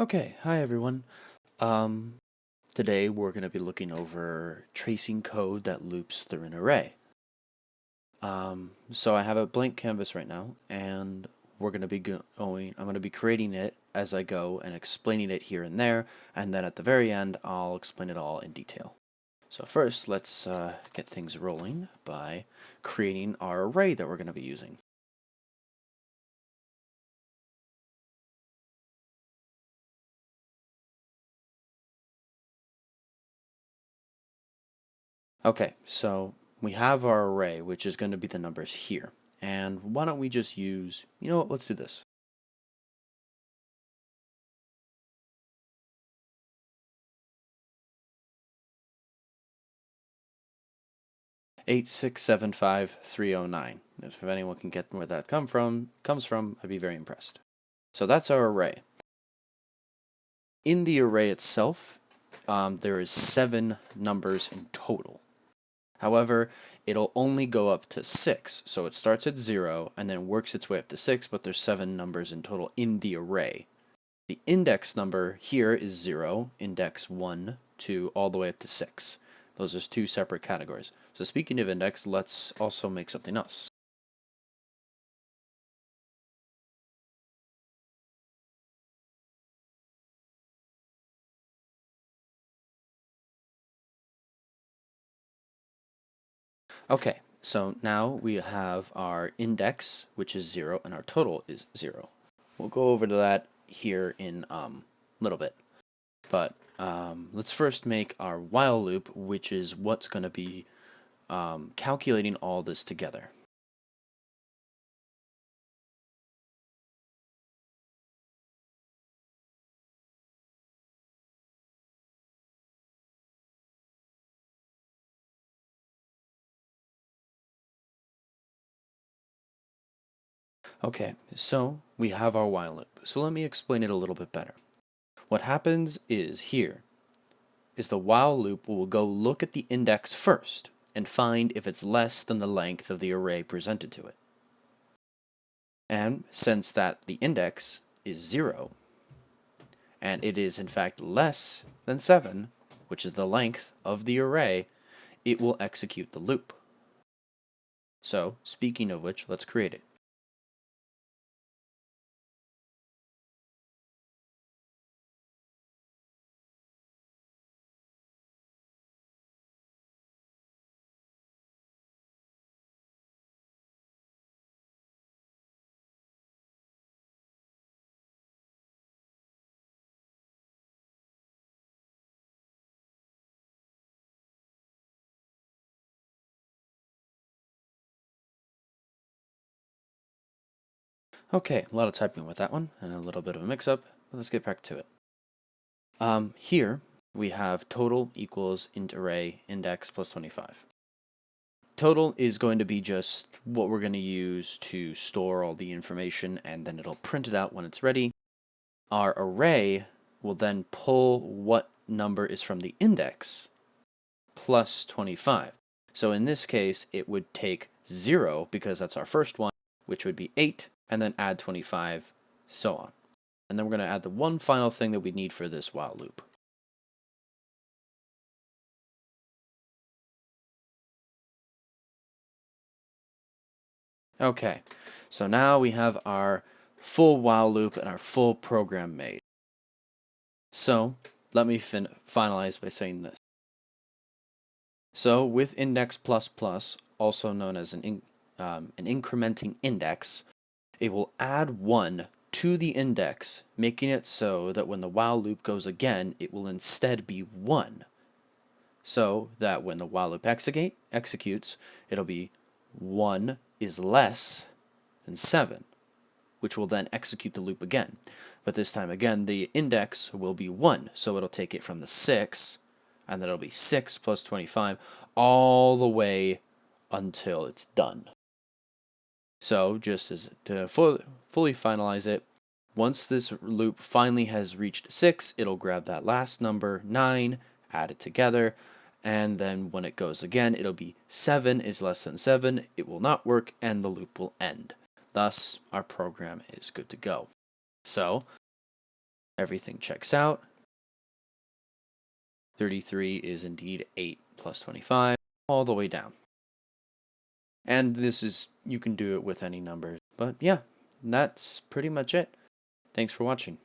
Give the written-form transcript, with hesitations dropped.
Okay, hi everyone. Um, Today we're going to be looking over tracing code that loops through an array. So I have a blank canvas right now, and we're going to be I'm going to be creating it as I go and explaining it here and there, and then at the very end I'll explain it all in detail. So first, let's get things rolling by creating our array that we're going to be using. Okay, so we have our array, which is going to be the numbers here. And why don't we just use, you know what, let's do this. 8675309. If anyone can get where that comes from, I'd be very impressed. So that's our array. In the array itself, there is 7 numbers in total. However, it'll only go up to 6, so it starts at 0 and then works its way up to 6, but there's 7 numbers in total in the array. The index number here is 0, index 1, 2, all the way up to 6. Those are 2 separate categories. So speaking of index, let's also make something else. Okay, so now we have our index, which is 0, and our total is 0. We'll go over to that here in a little bit. But let's first make our while loop, which is what's going to be calculating all this together. Okay, so we have our while loop. So let me explain it a little bit better. What happens is here is the while loop will go look at the index first and find if it's less than the length of the array presented to it. And since that the index is 0, and it is in fact less than 7, which is the length of the array, it will execute the loop. So, speaking of which, let's create it. Okay, a lot of typing with that one, and a little bit of a mix-up, but let's get back to it. Here, we have total equals int array index plus 25. Total is going to be just what we're going to use to store all the information, and then it'll print it out when it's ready. Our array will then pull what number is from the index plus 25. So in this case, it would take 0, because that's our first one, which would be 8, and then add 25, so on. And then we're going to add the one final thing that we need for this while loop. Okay, so now we have our full while loop and our full program made. So let me finalize by saying this. So with index plus plus, also known as an incrementing index, it will add 1 to the index, making it so that when the while loop goes again, it will instead be 1. So that when the while loop executes, it'll be 1 is less than 7, which will then execute the loop again. But this time again, the index will be 1, so it'll take it from the 6, and then it'll be 6 plus 25, all the way until it's done. So just as to fully finalize it, once this loop finally has reached 6, it'll grab that last number, 9, add it together, and then when it goes again, it'll be 7 is less than 7, it will not work, and the loop will end. Thus, our program is good to go. So, Everything checks out. 33 is indeed 8 plus 25, all the way down. And this is, you can do it with any number. But yeah, that's pretty much it. Thanks for watching.